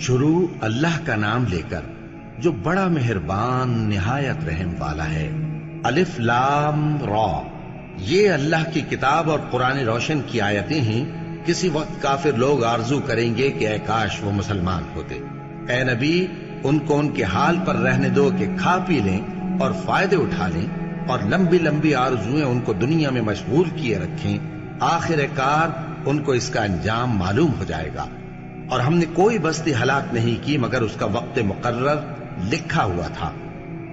شروع اللہ کا نام لے کر جو بڑا مہربان نہایت رحم والا ہے۔ الف لام را، یہ اللہ کی کتاب اور قرآن روشن کی آیتیں ہیں۔ کسی وقت کافر لوگ آرزو کریں گے کہ اے کاش وہ مسلمان ہوتے۔ اے نبی، ان کو ان کے حال پر رہنے دو کہ کھا پی لیں اور فائدے اٹھا لیں، اور لمبی لمبی آرزویں ان کو دنیا میں مشغول کیے رکھیں۔ آخر کار ان کو اس کا انجام معلوم ہو جائے گا۔ اور ہم نے کوئی بستی ہلاک نہیں کی مگر اس کا وقت مقرر لکھا ہوا تھا۔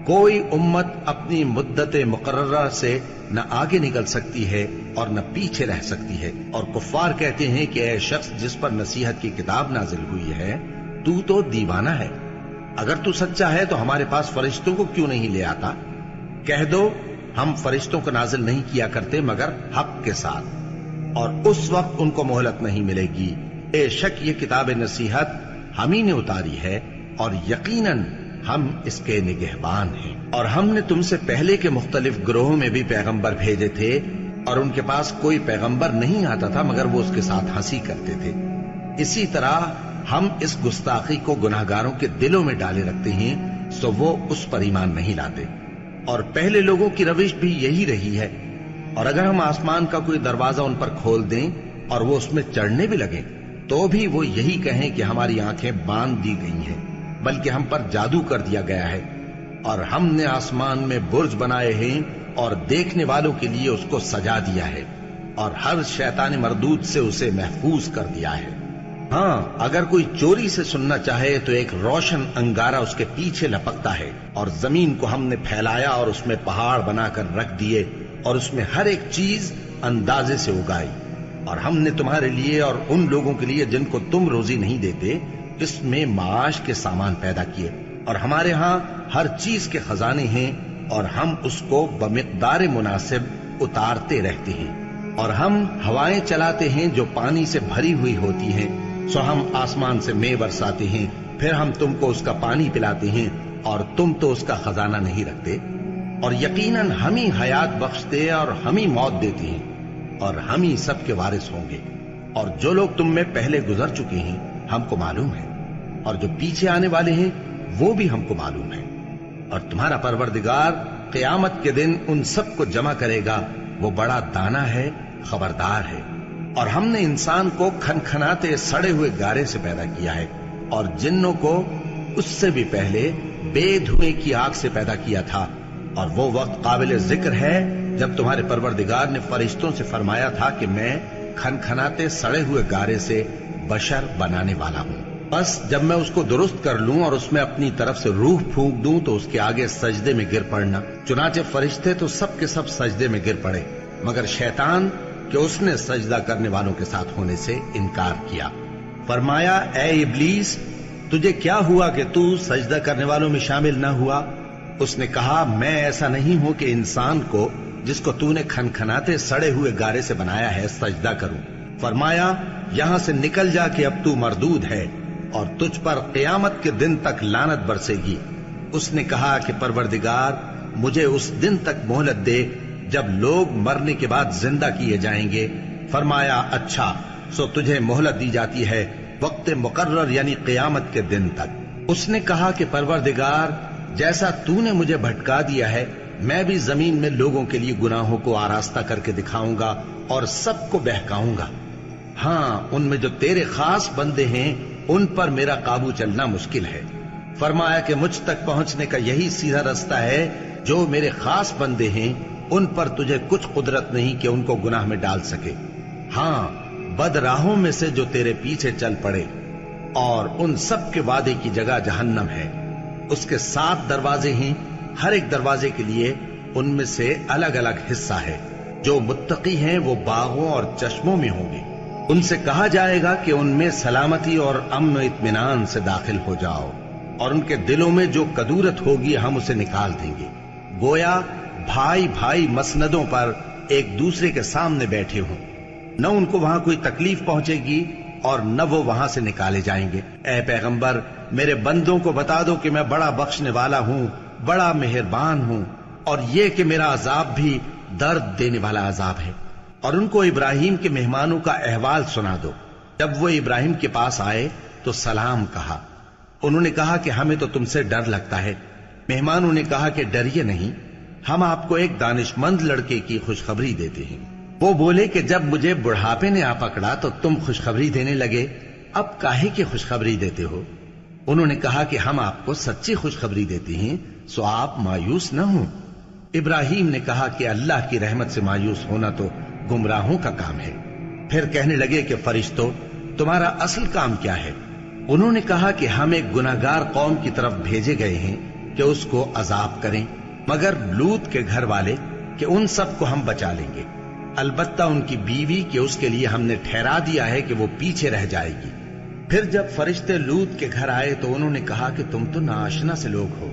کوئی امت اپنی مدت مقررہ سے نہ آگے نکل سکتی ہے اور نہ پیچھے رہ سکتی ہے۔ اور کفار کہتے ہیں کہ اے شخص جس پر نصیحت کی کتاب نازل ہوئی ہے، تو دیوانہ ہے۔ اگر تو سچا ہے تو ہمارے پاس فرشتوں کو کیوں نہیں لے آتا؟ کہہ دو ہم فرشتوں کو نازل نہیں کیا کرتے مگر حق کے ساتھ، اور اس وقت ان کو مہلت نہیں ملے گی۔ بے شک یہ کتاب نصیحت ہم ہی نے اتاری ہے، اور یقیناً ہم اس کے نگہبان ہیں۔ اور ہم نے تم سے پہلے کے مختلف گروہوں میں بھی پیغمبر بھیجے تھے، اور ان کے پاس کوئی پیغمبر نہیں آتا تھا مگر وہ اس کے ساتھ ہنسی کرتے تھے۔ اسی طرح ہم اس گستاخی کو گناہگاروں کے دلوں میں ڈالے رکھتے ہیں، سو وہ اس پر ایمان نہیں لاتے۔ اور پہلے لوگوں کی روش بھی یہی رہی ہے۔ اور اگر ہم آسمان کا کوئی دروازہ ان پر کھول دیں اور وہ اس میں چڑھنے بھی لگیں تو بھی وہ یہی کہیں کہ ہماری آنکھیں باندھ دی گئی ہیں، بلکہ ہم پر جادو کر دیا گیا ہے۔ اور ہم نے آسمان میں برج بنائے ہیں اور دیکھنے والوں کے لیے اس کو سجا دیا ہے، اور ہر شیطان مردود سے اسے محفوظ کر دیا ہے۔ ہاں، اگر کوئی چوری سے سننا چاہے تو ایک روشن انگارہ اس کے پیچھے لپکتا ہے، اور زمین کو ہم نے پھیلایا اور اس میں پہاڑ بنا کر رکھ دیے، اور اس میں ہر ایک چیز اندازے سے اگائی۔ اور ہم نے تمہارے لیے اور ان لوگوں کے لیے جن کو تم روزی نہیں دیتے اس میں معاش کے سامان پیدا کیے، اور ہمارے ہاں ہر چیز کے خزانے ہیں، اور ہم اس کو بمقدار مناسب اتارتے رہتے ہیں۔ اور ہم ہوائیں چلاتے ہیں جو پانی سے بھری ہوئی ہوتی ہیں، سو ہم آسمان سے مے برساتے ہیں، پھر ہم تم کو اس کا پانی پلاتے ہیں، اور تم تو اس کا خزانہ نہیں رکھتے۔ اور یقیناً ہم ہی حیات بخشتے اور ہم ہی موت دیتے ہیں، اور ہم ہی سب کے وارث ہوں گے۔ اور جو لوگ تم میں پہلے گزر چکے ہیں ہم کو معلوم ہے، اور جو پیچھے آنے والے ہیں وہ بھی ہم کو معلوم ہے۔ اور تمہارا پروردگار قیامت کے دن ان سب کو جمع کرے گا، وہ بڑا دانا ہے، خبردار ہے۔ اور ہم نے انسان کو کھنکھناتے سڑے ہوئے گارے سے پیدا کیا ہے، اور جنوں کو اس سے بھی پہلے بے دھوئیں کی آگ سے پیدا کیا تھا۔ اور وہ وقت قابل ذکر ہے جب تمہارے پروردگار نے فرشتوں سے فرمایا تھا کہ میں کھنکھناتے سڑے ہوئے گارے سے بشر بنانے والا ہوں، بس جب میں اس کو درست کر لوں اور اس میں اپنی طرف سے روح پھونک دوں تو اس کے آگے سجدے میں گر پڑنا۔ چنانچہ فرشتے تو سب کے سب سجدے میں گر پڑے مگر شیطان کہ اس نے سجدہ کرنے والوں کے ساتھ ہونے سے انکار کیا۔ فرمایا اے ابلیس، تجھے کیا ہوا کہ تو سجدہ کرنے والوں میں شامل نہ ہوا؟ اس نے کہا میں ایسا نہیں ہوں کہ انسان کو جس کو تو نے کھنکھناتے سڑے ہوئے گارے سے بنایا ہے سجدہ کروں۔ فرمایا یہاں سے نکل جا کہ اب تو مردود ہے، اور تجھ پر قیامت کے دن تک لعنت برسے گی۔ اس نے کہا کہ پروردگار مجھے اس دن تک مہلت دے جب لوگ مرنے کے بعد زندہ کیے جائیں گے۔ فرمایا اچھا، سو تجھے مہلت دی جاتی ہے وقت مقرر یعنی قیامت کے دن تک۔ اس نے کہا کہ پروردگار جیسا تو نے مجھے بھٹکا دیا ہے میں بھی زمین میں لوگوں کے لیے گناہوں کو آراستہ کر کے دکھاؤں گا اور سب کو بہکاؤں گا۔ ہاں، ان میں جو تیرے خاص بندے ہیں ان پر میرا قابو چلنا مشکل ہے۔ فرمایا کہ مجھ تک پہنچنے کا یہی سیدھا رستہ ہے، جو میرے خاص بندے ہیں ان پر تجھے کچھ قدرت نہیں کہ ان کو گناہ میں ڈال سکے۔ ہاں، بد راہوں میں سے جو تیرے پیچھے چل پڑے، اور ان سب کے وعدے کی جگہ جہنم ہے۔ اس کے 7 دروازے ہیں، ہر ایک دروازے کے لیے ان میں سے الگ الگ حصہ ہے۔ جو متقی ہیں وہ باغوں اور چشموں میں ہوں گے۔ ان سے کہا جائے گا کہ ان میں سلامتی اور امن و اطمینان سے داخل ہو جاؤ، اور ان کے دلوں میں جو کدورت ہوگی ہم اسے نکال دیں گے، گویا بھائی بھائی مسندوں پر ایک دوسرے کے سامنے بیٹھے ہوں۔ نہ ان کو وہاں کوئی تکلیف پہنچے گی اور نہ وہ وہاں سے نکالے جائیں گے۔ اے پیغمبر میرے بندوں کو بتا دو کہ میں بڑا بخشنے والا ہوں، بڑا مہربان ہوں، اور یہ کہ میرا عذاب بھی درد دینے والا عذاب ہے۔ اور ان کو ابراہیم کے مہمانوں کا احوال سنا دو۔ جب وہ ابراہیم کے پاس آئے تو سلام کہا، انہوں نے کہا کہ ہمیں تو تم سے ڈر لگتا ہے۔ مہمانوں نے کہا کہ ڈریے نہیں، ہم آپ کو ایک دانشمند لڑکے کی خوشخبری دیتے ہیں۔ وہ بولے کہ جب مجھے بڑھاپے نے آ پکڑا تو تم خوشخبری دینے لگے، اب کاہے کی خوشخبری دیتے ہو؟ انہوں نے کہا کہ ہم آپ کو سچی خوشخبری دیتے ہیں، سو آپ مایوس نہ ہوں۔ ابراہیم نے کہا کہ اللہ کی رحمت سے مایوس ہونا تو گمراہوں کا کام ہے۔ پھر کہنے لگے کہ فرشتوں، تمہارا اصل کام کیا ہے؟ انہوں نے کہا کہ ہم ایک گناہگار قوم کی طرف بھیجے گئے ہیں کہ اس کو عذاب کریں، مگر لوط کے گھر والے کہ ان سب کو ہم بچا لیں گے، البتہ ان کی بیوی کہ اس کے لیے ہم نے ٹھہرا دیا ہے کہ وہ پیچھے رہ جائے گی۔ پھر جب فرشتے لوط کے گھر آئے تو انہوں نے کہا کہ تم تو ناآشنا سے لوگ ہو۔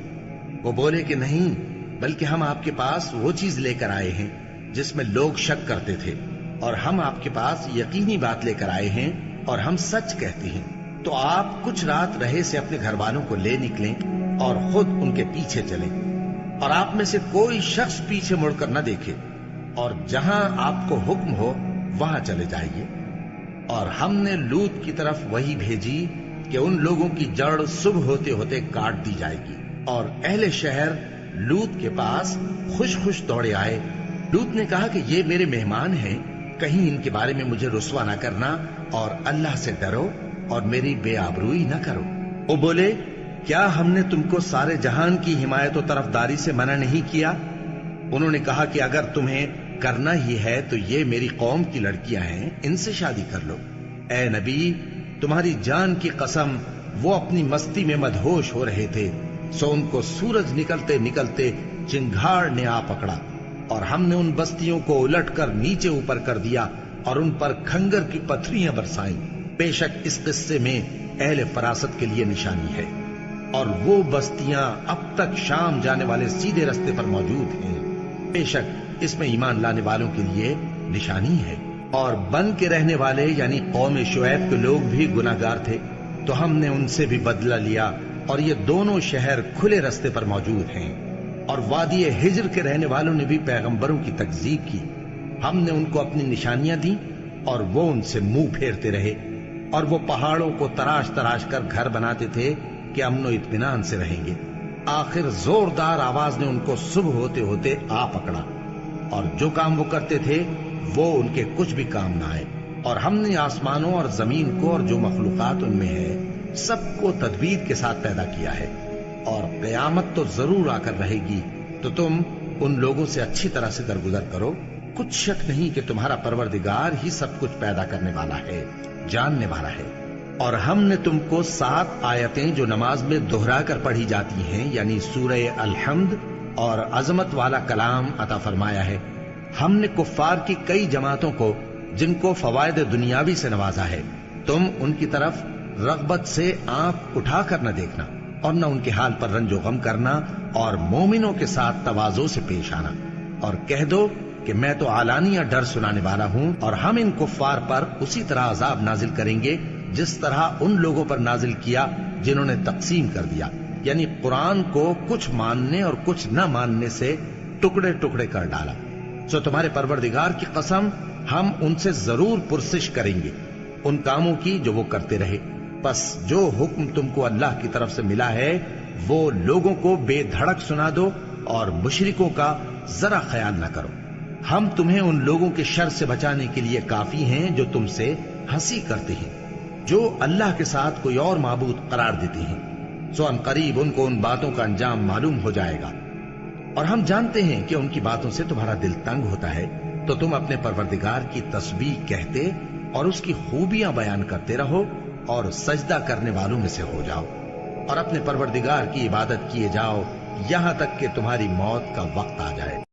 وہ بولے کہ نہیں، بلکہ ہم آپ کے پاس وہ چیز لے کر آئے ہیں جس میں لوگ شک کرتے تھے، اور ہم آپ کے پاس یقینی بات لے کر آئے ہیں اور ہم سچ کہتے ہیں۔ تو آپ کچھ رات رہے سے اپنے گھر والوں کو لے نکلیں اور خود ان کے پیچھے چلیں، اور آپ میں سے کوئی شخص پیچھے مڑ کر نہ دیکھے، اور جہاں آپ کو حکم ہو وہاں چلے جائیے۔ اور ہم نے لوط کی طرف وہی بھیجی کہ ان لوگوں کی جڑ صبح ہوتے ہوتے کاٹ دی جائے گی، اور اہل شہر لوط کے پاس خوش خوش دوڑے آئے۔ لوط نے کہا کہ یہ میرے مہمان ہیں، کہیں ان کے بارے میں مجھے رسوا نہ کرنا، اور اللہ سے ڈرو اور میری بے آبروئی نہ کرو۔ وہ بولے، کیا ہم نے تم کو سارے جہان کی حمایت و طرفداری سے منع نہیں کیا؟ انہوں نے کہا کہ اگر تمہیں کرنا ہی ہے تو یہ میری قوم کی لڑکیاں ہیں، ان سے شادی کر لو۔ اے نبی، تمہاری جان کی قسم، وہ اپنی مستی میں مدہوش ہو رہے تھے، سو ان کو سورج نکلتے نکلتے چنگھاڑ نے آ پکڑا، اور ہم نے ان بستیوں کو الٹ کر نیچے اوپر کر دیا اور ان پر کھنگر کی پتھریاں برسائیں۔ بے شک اس قصے میں اہل فراست کے لیے نشانی ہے، اور وہ بستیاں اب تک شام جانے والے سیدھے رستے پر موجود ہیں۔ بے شک اس میں ایمان لانے والوں کے لیے نشانی ہے۔ اور بن کے رہنے والے یعنی قوم شعیب کے لوگ بھی گناہگار تھے، تو ہم نے ان سے بھی بدلہ لیا، اور یہ دونوں شہر کھلے رستے پر موجود ہیں۔ اور وادی ہجر کے رہنے والوں نے بھی پیغمبروں کی تکذیب کی، ہم نے ان کو اپنی نشانیاں دی اور وہ ان سے منہ پھیرتے رہے، اور وہ پہاڑوں کو تراش تراش کر گھر بناتے تھے کہ امن و اطمینان سے رہیں گے۔ آخر زوردار آواز نے ان کو صبح ہوتے ہوتے آ پکڑا، اور جو کام وہ کرتے تھے وہ ان کے کچھ بھی کام نہ آئے۔ اور ہم نے آسمانوں اور زمین کو اور جو مخلوقات ان میں ہے سب کو تدبیر کے ساتھ پیدا کیا ہے، اور قیامت تو ضرور آ کر رہے گی، تو تم ان لوگوں سے اچھی طرح سے درگزر کرو۔ کچھ شک نہیں کہ تمہارا پروردگار ہی سب کچھ پیدا کرنے والا ہے، جاننے والا ہے۔ اور ہم نے تم کو 7 آیتیں جو نماز میں دہرا کر پڑھی جاتی ہیں، یعنی سورہ الحمد اور عظمت والا کلام عطا فرمایا ہے۔ ہم نے کفار کی کئی جماعتوں کو جن کو فوائد دنیاوی سے نوازا ہے، تم ان کی طرف رغبت سے آنکھ اٹھا کر نہ دیکھنا، اور نہ ان کے حال پر رنج و غم کرنا، اور مومنوں کے ساتھ تواضع سے پیش آنا، اور کہہ دو کہ میں تو علانیہ ڈر سنانے والا ہوں، اور ہم ان کفار پر اسی طرح عذاب نازل کریں گے جس طرح ان لوگوں پر نازل کیا جنہوں نے تقسیم کر دیا، یعنی قرآن کو کچھ ماننے اور کچھ نہ ماننے سے ٹکڑے ٹکڑے کر ڈالا۔ سو تمہارے پروردگار کی قسم، ہم ان سے ضرور پرسش کریں گے ان کاموں کی جو وہ کرتے رہے۔ بس جو حکم تم کو اللہ کی طرف سے ملا ہے وہ لوگوں کو بے دھڑک سنا دو، اور مشرکوں کا ذرا خیال نہ کرو۔ ہم تمہیں ان لوگوں کے شر سے بچانے کے لیے کافی ہیں جو تم سے ہنسی کرتے ہیں، جو اللہ کے ساتھ کوئی اور معبود قرار دیتے ہیں۔ سو ان قریب ان کو ان باتوں کا انجام معلوم ہو جائے گا، اور ہم جانتے ہیں کہ ان کی باتوں سے تمہارا دل تنگ ہوتا ہے، تو تم اپنے پروردگار کی تسبیح کہتے اور اس کی خوبیاں بیان کرتے رہو، اور سجدہ کرنے والوں میں سے ہو جاؤ، اور اپنے پروردگار کی عبادت کیے جاؤ یہاں تک کہ تمہاری موت کا وقت آ جائے۔